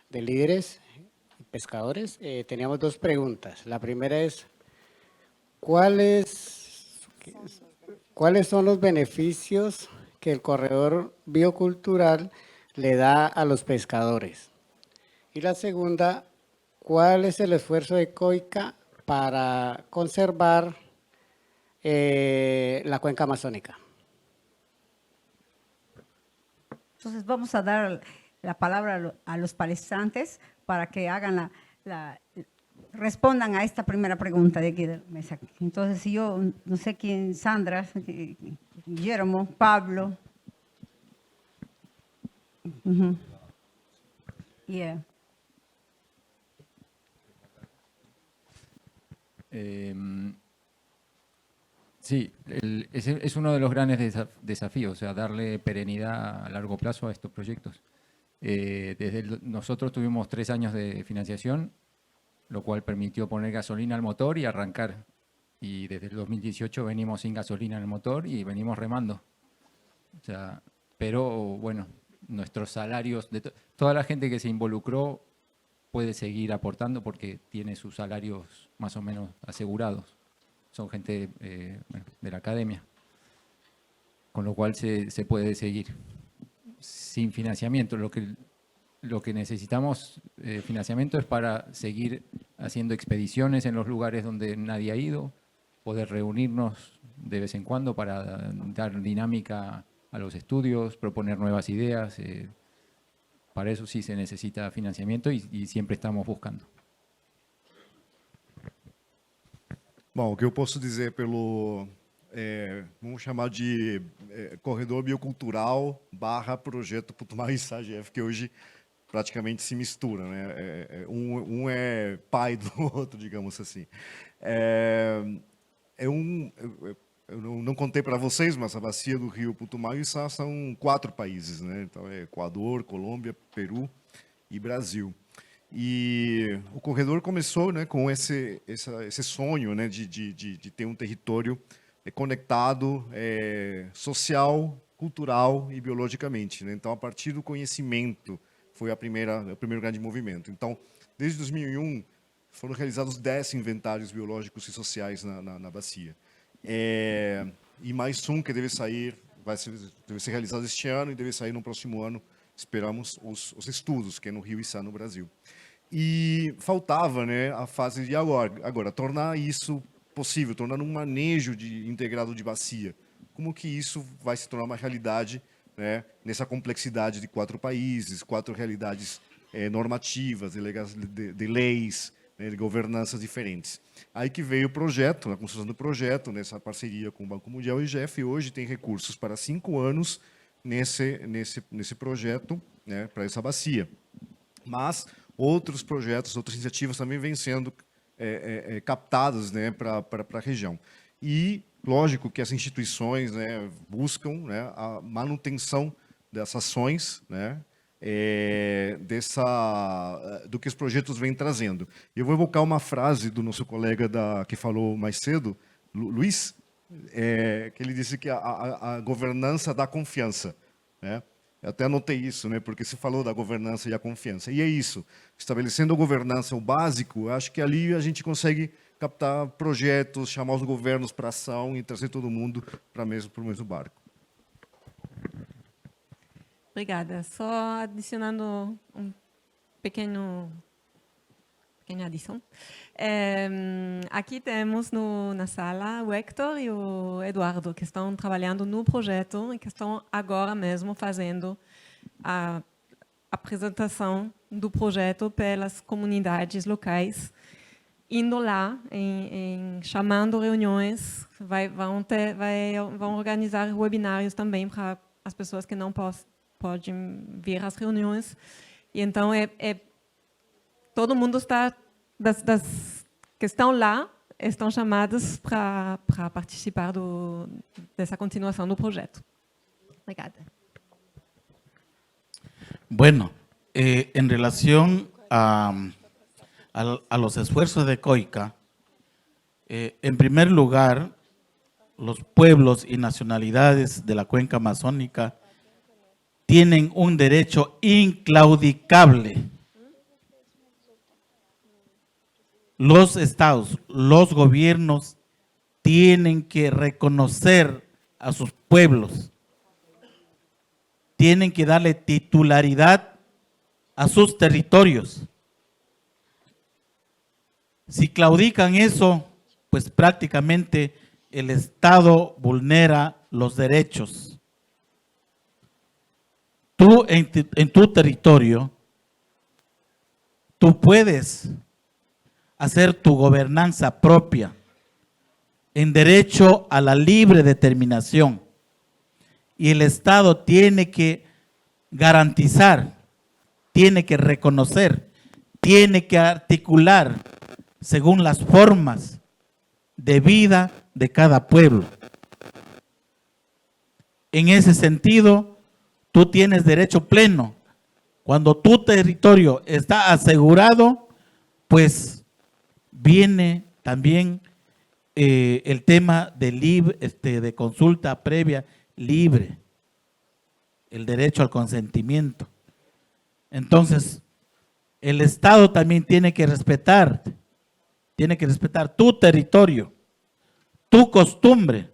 de líderes y pescadores, teníamos dos preguntas. La primera es, ¿cuáles son los beneficios que el corredor biocultural le da a los pescadores? Y la segunda, ¿cuál es el esfuerzo de COICA para conservar la cuenca amazónica? Entonces vamos a dar la palabra a los palestrantes para que hagan respondan a esta primera pregunta de aquí de la mesa. Entonces, yo no sé quién, Sandra, Guillermo, Pablo. Yeah. Sí, es uno de los grandes desafíos, o sea, darle perenidad a largo plazo a estos proyectos. Nosotros tuvimos 3 años de financiación, lo cual permitió poner gasolina al motor y arrancar. Y desde el 2018 venimos sin gasolina en el motor y venimos remando. O sea, pero bueno, nuestros salarios, toda la gente que se involucró puede seguir aportando porque tiene sus salarios más o menos asegurados. Son gente de la academia, con lo cual se puede seguir sin financiamiento. Lo que necesitamos financiamiento es para seguir haciendo expediciones en los lugares donde nadie ha ido, poder reunirnos de vez en cuando para dar dinámica a los estudios, proponer nuevas ideas. Para eso sí se necesita financiamiento y siempre estamos buscando. Bom, o que eu posso dizer pelo, vamos chamar de corredor biocultural / projeto Putumayo SAGEF, que hoje praticamente se misturam, né? Um é pai do outro, digamos assim. Eu não contei para vocês, mas a bacia do rio Putumayo e Içá são 4 países, né? Então é Equador, Colômbia, Peru e Brasil. E o corredor começou, né, com esse sonho, né, de ter um território conectado social, cultural e biologicamente, né? Então, a partir do conhecimento foi o primeiro grande movimento. Então, desde 2001 foram realizados 10 inventários biológicos e sociais na bacia. E mais um que deve ser realizado este ano e deve sair no próximo ano. Esperamos os estudos, que é no Rio Içá, no Brasil. E faltava, né, a fase de agora tornar isso possível, tornar um manejo integrado de bacia. Como que isso vai se tornar uma realidade, né, nessa complexidade de 4 países, 4 realidades normativas, de leis, né, de governanças diferentes. Aí que veio o projeto, a construção do projeto, nessa parceria com o Banco Mundial e o IGF, e hoje tem recursos para 5 anos nesse projeto, né, para essa bacia. Mas outros projetos, outras iniciativas também vêm sendo captadas, né, para a região. E, lógico, que as instituições, né, buscam, né, a manutenção dessas ações, né, do que os projetos vêm trazendo. Eu vou evocar uma frase do nosso colega que falou mais cedo, Luiz, que ele disse que a governança dá confiança, né? Eu até anotei isso, né? Porque se falou da governança e a confiança. E é isso. Estabelecendo a governança, o básico, acho que ali a gente consegue captar projetos, chamar os governos para ação e trazer todo mundo para o mesmo barco. Obrigada. Só adicionando pequena adição. Aqui temos na sala o Héctor e o Eduardo, que estão trabalhando no projeto e que estão agora mesmo fazendo a apresentação do projeto pelas comunidades locais, indo lá, chamando reuniões, vão organizar webinários também para as pessoas que não podem vir às reuniões. E então, todo mundo das que estão lá, estão chamados para participar dessa continuação do projeto. Obrigada. Bueno, en relación a los esfuerzos de COICA, en primer lugar, los pueblos y nacionalidades de la cuenca amazónica tienen un derecho inclaudicable. Los estados, los gobiernos tienen que reconocer a sus pueblos, tienen que darle titularidad a sus territorios. Si claudican eso, pues prácticamente el Estado vulnera los derechos. Tú en tu territorio, tú puedes hacer tu gobernanza propia en derecho a la libre determinación. Y el Estado tiene que garantizar, tiene que reconocer, tiene que articular según las formas de vida de cada pueblo. En ese sentido, tú tienes derecho pleno. Cuando tu territorio está asegurado, pues viene también el tema de consulta previa libre, el derecho al consentimiento. Entonces, el Estado también tiene que respetar tu territorio, tu costumbre,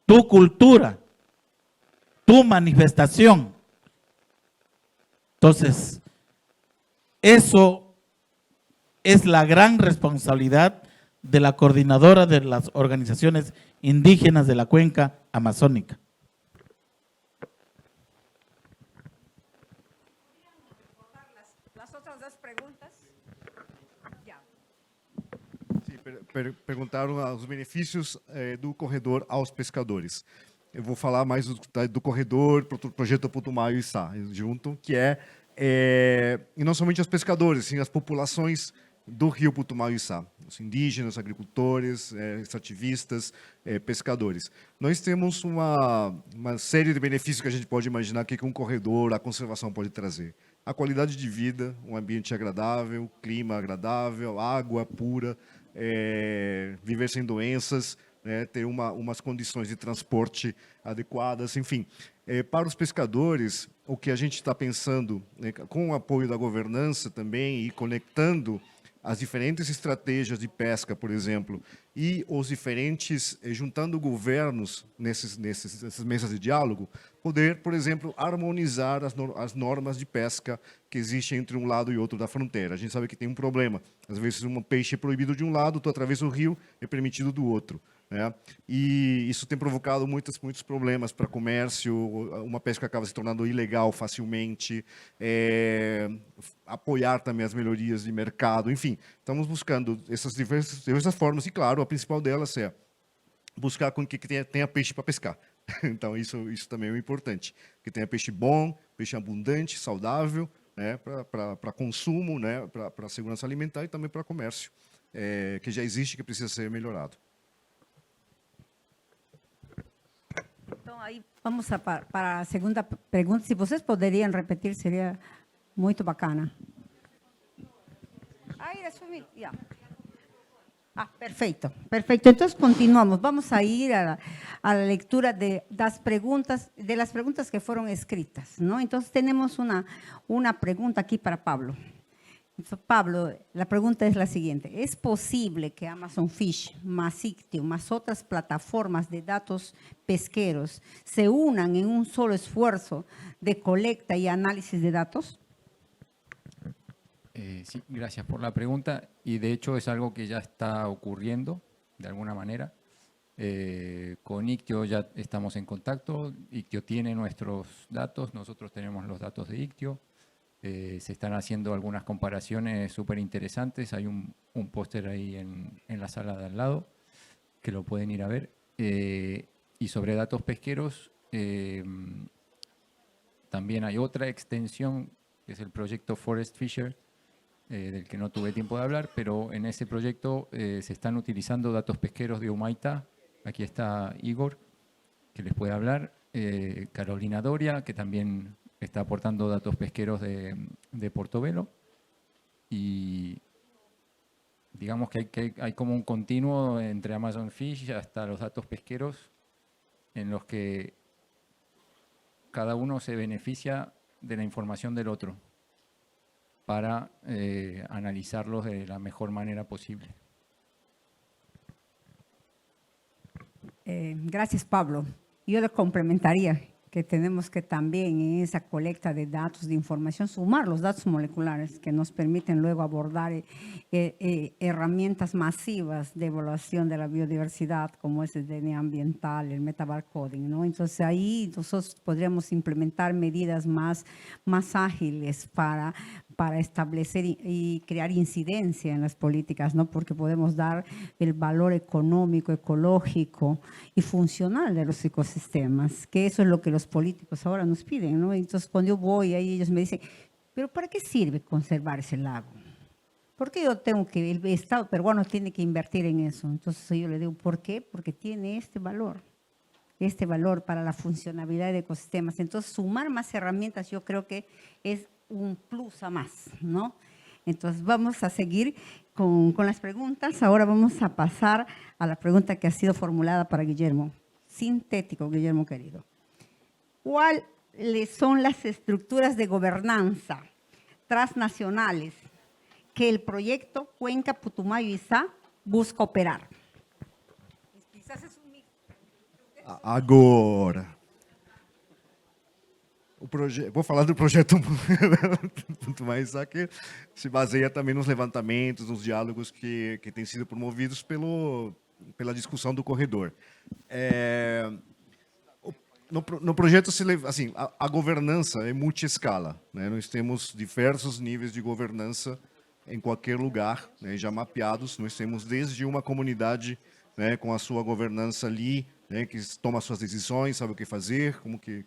tu cultura, tu manifestación. Entonces, eso es la gran responsabilidad de la coordinadora de las organizaciones indígenas de la cuenca amazónica. Las otras dos preguntas. Ya. Sim, perguntaram os benefícios do corredor aos pescadores. Eu vou falar mais do corredor, projeto Putumayo e Içá, junto, que é E não somente os pescadores, sim as populações do rio Putumayo-Içá, os indígenas, agricultores, extrativistas, pescadores. Nós temos uma série de benefícios que a gente pode imaginar que um corredor, a conservação pode trazer. A qualidade de vida, um ambiente agradável, clima agradável, água pura, viver sem doenças, né, ter umas condições de transporte adequadas, enfim. Para os pescadores, o que a gente está pensando, né, com o apoio da governança também e conectando as diferentes estratégias de pesca, por exemplo, e os diferentes, juntando governos nessas mesas de diálogo, poder, por exemplo, harmonizar as normas de pesca que existem entre um lado e outro da fronteira. A gente sabe que tem um problema. Às vezes, um peixe é proibido de um lado, tu atravessa o rio, é permitido do outro, né? E isso tem provocado muitos problemas para comércio, uma pesca acaba se tornando ilegal facilmente, apoiar também as melhorias de mercado, enfim, estamos buscando essas diversas formas e, claro, a principal delas é buscar com que tenha peixe para pescar. Então, isso também é importante, que tenha peixe bom, peixe abundante, saudável, né, para consumo, né, para segurança alimentar e também para comércio, que já existe, que precisa ser melhorado. Então, aí vamos para a segunda pergunta. Se vocês poderiam repetir, seria muito bacana. Perfecto, perfecto. Entonces continuamos. Vamos a ir a la lectura de las preguntas que fueron escritas, ¿no? Entonces tenemos una pregunta aquí para Pablo. Entonces, Pablo, la pregunta es la siguiente. ¿Es posible que Amazon Fish, más Ictio, más otras plataformas de datos pesqueros se unan en un solo esfuerzo de colecta y análisis de datos? Sí, gracias por la pregunta. Y de hecho es algo que ya está ocurriendo de alguna manera. Con Ictio ya estamos en contacto. Ictio tiene nuestros datos, nosotros tenemos los datos de Ictio. Se están haciendo algunas comparaciones súper interesantes. Hay un póster ahí en la sala de al lado que lo pueden ir a ver. Y sobre datos pesqueros, también hay otra extensión, que es el proyecto Forest Fisher, del que no tuve tiempo de hablar, pero en ese proyecto se están utilizando datos pesqueros de Humaitá. Aquí está Igor, que les puede hablar. Carolina Doria, que también está aportando datos pesqueros de Portobelo. Y digamos que hay como un continuo entre Amazon Fish hasta los datos pesqueros en los que cada uno se beneficia de la información del otro para analizarlos de la mejor manera posible. Gracias, Pablo. Yo le complementaría que tenemos que también en esa colecta de datos, de información, sumar los datos moleculares que nos permiten luego abordar herramientas masivas de evaluación de la biodiversidad, como es el DNA ambiental, el metabarcoding, ¿no? Entonces ahí nosotros podríamos implementar medidas más ágiles para establecer y crear incidencia en las políticas, ¿no? Porque podemos dar el valor económico, ecológico y funcional de los ecosistemas, que eso es lo que los políticos ahora nos piden, ¿no? Entonces, cuando yo voy ahí, ellos me dicen, ¿pero para qué sirve conservar ese lago? ¿Por qué el Estado peruano tiene que invertir en eso? Entonces yo le digo, ¿por qué? Porque tiene este valor para la funcionalidad de ecosistemas. Entonces, sumar más herramientas yo creo que es un plus a más, ¿no? Entonces, vamos a seguir con las preguntas. Ahora vamos a pasar a la pregunta que ha sido formulada para Guillermo. Sintético, Guillermo querido. ¿Cuáles son las estructuras de gobernanza transnacionales que el proyecto Cuenca Putumayo-Içá busca operar? Quizás es un mix. Agora. Vou falar do projeto Putumayo-Içá, que se baseia também nos levantamentos, nos diálogos que têm sido promovidos pela discussão do corredor. No projeto, assim, a governança é multi-escala, né? Nós temos diversos níveis de governança em qualquer lugar, né, já mapeados. Nós temos desde uma comunidade, né, com a sua governança ali, né, que toma suas decisões, sabe o que fazer, como que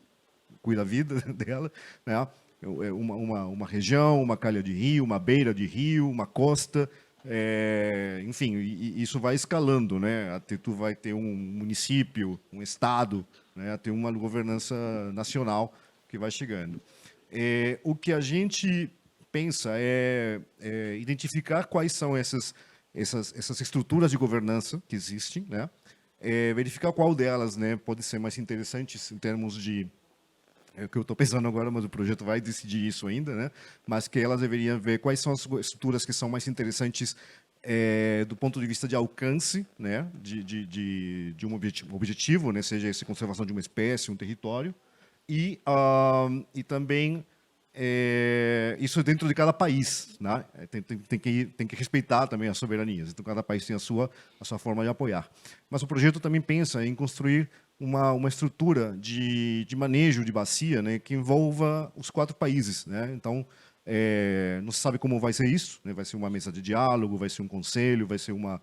cuida da vida dela, né, uma região, uma calha de rio, uma beira de rio, uma costa, enfim, e isso vai escalando, né? Até tu vai ter um município, um estado, né? Até uma governança nacional que vai chegando. O que a gente pensa é identificar quais são essas estruturas de governança que existem, né? Verificar qual delas, né, pode ser mais interessante em termos de... É o que eu estou pensando agora, mas o projeto vai decidir isso ainda, né? Mas que elas deveriam ver quais são as estruturas que são mais interessantes do ponto de vista de alcance, né? De um objetivo, né? Seja essa conservação de uma espécie, um território, e também isso dentro de cada país, né? Tem que respeitar também as soberanias. Então, cada país tem a sua forma de apoiar. Mas o projeto também pensa em construir uma estrutura de manejo de bacia, né, que envolva os 4 países, né? Então, não se sabe como vai ser isso, né? Vai ser uma mesa de diálogo, vai ser um conselho, vai ser uma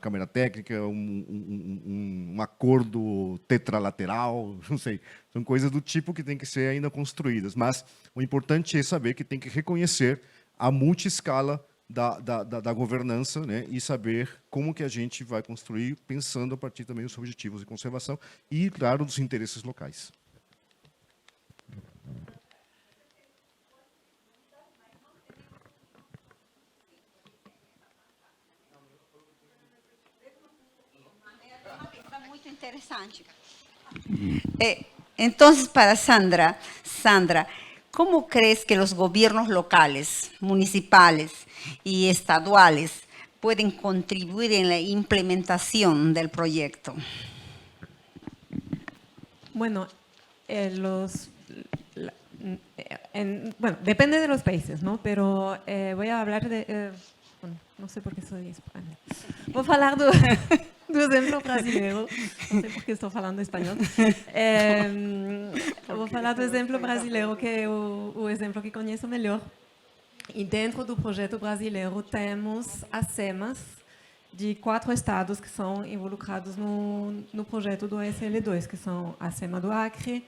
câmara técnica, um acordo tetralateral, não sei. São coisas do tipo que tem que ser ainda construídas. Mas o importante é saber que tem que reconhecer a multiescala da governança, né, e saber como que a gente vai construir, pensando a partir também dos objetivos de conservação e, claro, dos interesses locais. Muito interessante. Entonces, para Sandra, ¿cómo crees que los gobiernos locales, municipales y estaduales pueden contribuir en la implementación del proyecto? Bueno, bueno, depende de los países, ¿no? Pero voy a hablar de... bueno, não sei porque soy espanhol. Vou falar do exemplo brasileiro. Não sei porque estou falando espanhol. Vou falar do exemplo brasileiro, que é o exemplo que conheço melhor. E dentro do projeto brasileiro temos as SEMAs de 4 estados que são involucrados no projeto do SL2, que são a SEMA do Acre,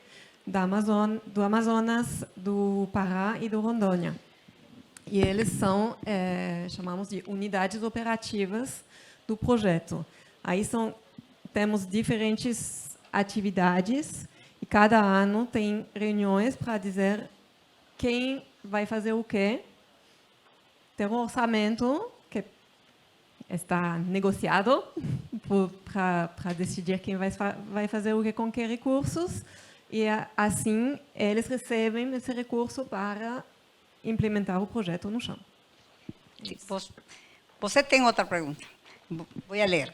do Amazonas, do Pará e do Rondônia. E eles são, chamamos de unidades operativas do projeto. Aí temos diferentes atividades e cada ano tem reuniões para dizer quem vai fazer o quê. Tem um orçamento que está negociado para decidir quem vai fazer o quê com que recursos. E assim eles recebem esse recurso para implementar o projeto no chão. Você tem outra pergunta. Vou ler.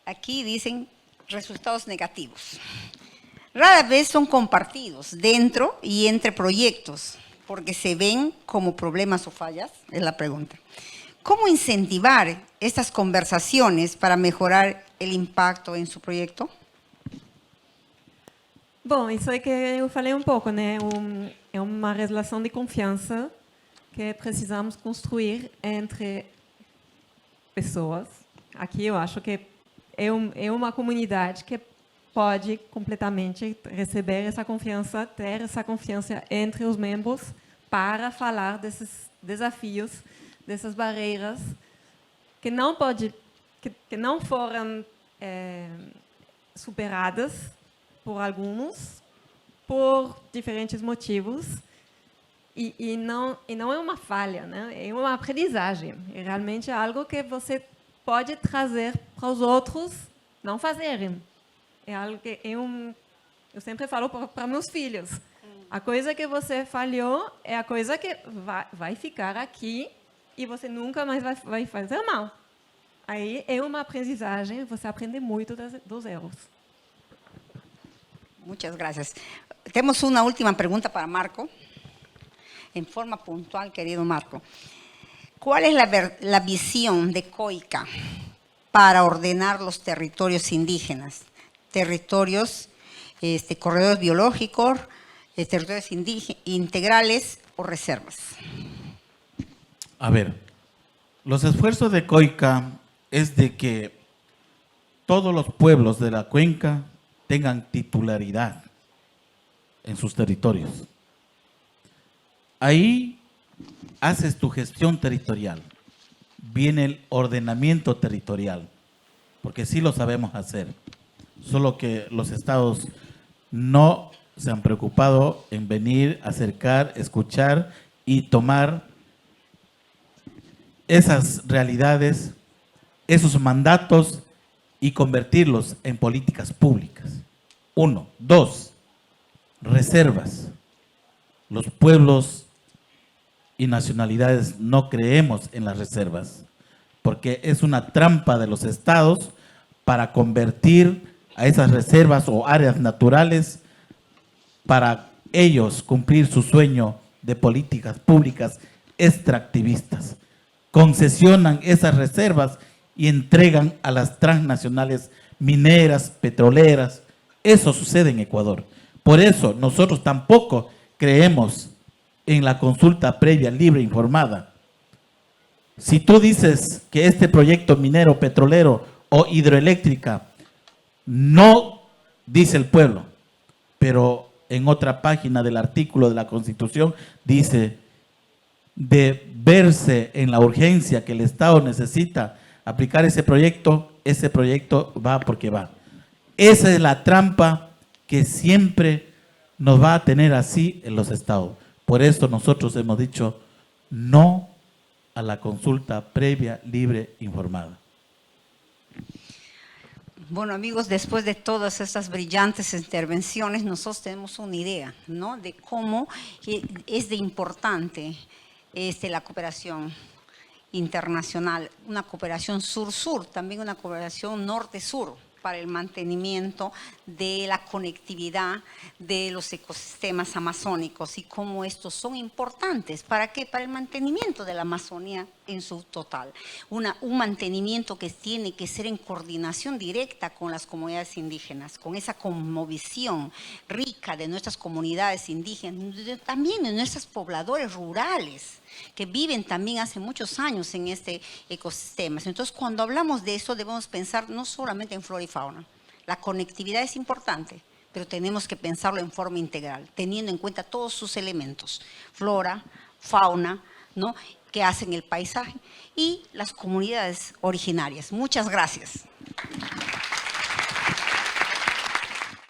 Aquí dicen resultados negativos. Rara vez son compartidos dentro y entre proyectos, porque se ven como problemas o fallas, es la pregunta. ¿Cómo incentivar estas conversaciones para mejorar el impacto en su proyecto? Bom, isso é que eu falei um pouco, né? É uma relação de confiança que precisamos construir entre pessoas. Aqui eu acho que é uma comunidade que pode completamente receber essa confiança, ter essa confiança entre os membros para falar desses desafios, dessas barreiras que não foram superadas por alguns, por diferentes motivos, e não é uma falha, né? É uma aprendizagem, é realmente algo que você pode trazer para os outros não fazerem. É algo que eu sempre falo para meus filhos. A coisa que você falhou é a coisa que vai ficar aqui e você nunca mais vai fazer mal. Aí é uma aprendizagem, você aprende muito dos erros. Muchas gracias. Tenemos una última pregunta para Marco, en forma puntual, querido Marco. ¿Cuál es la visión de COICA para ordenar los territorios indígenas? Territorios, corredores biológicos, territorios integrales o reservas. A ver, los esfuerzos de COICA es de que todos los pueblos de la cuenca tengan titularidad en sus territorios. Ahí haces tu gestión territorial. Viene el ordenamiento territorial, porque sí lo sabemos hacer. Solo que los estados no se han preocupado en venir, acercar, escuchar y tomar esas realidades, esos mandatos y convertirlos en políticas públicas. 1. 2. Reservas. Los pueblos y nacionalidades no creemos en las reservas, porque es una trampa de los estados para convertir a esas reservas o áreas naturales para ellos cumplir su sueño de políticas públicas extractivistas. Concesionan esas reservas y entregan a las transnacionales mineras, petroleras. Eso sucede en Ecuador. Por eso nosotros tampoco creemos en la consulta previa, libre, informada. Si tú dices que este proyecto minero, petrolero o hidroeléctrica no dice el pueblo, pero en otra página del artículo de la Constitución dice de verse en la urgencia que el Estado necesita aplicar ese proyecto va porque va. Esa es la trampa que siempre nos va a tener así en los estados. Por eso nosotros hemos dicho no a la consulta previa, libre, informada. Bueno, amigos, después de todas estas brillantes intervenciones, nosotros tenemos una idea, ¿no?, de cómo es de importante la cooperación internacional, una cooperación sur-sur, también una cooperación norte-sur para el mantenimiento de la conectividad de los ecosistemas amazónicos y cómo estos son importantes. ¿Para qué? Para el mantenimiento de la Amazonía en su total. Un mantenimiento que tiene que ser en coordinación directa con las comunidades indígenas, con esa cosmovisión rica de nuestras comunidades indígenas, también de nuestros pobladores rurales, que viven también hace muchos años en este ecosistema. Entonces, cuando hablamos de eso, debemos pensar no solamente en flora y fauna. La conectividad es importante, pero tenemos que pensarlo en forma integral, teniendo en cuenta todos sus elementos, flora, fauna, ¿no?, que hacen el paisaje y las comunidades originarias. Muchas gracias.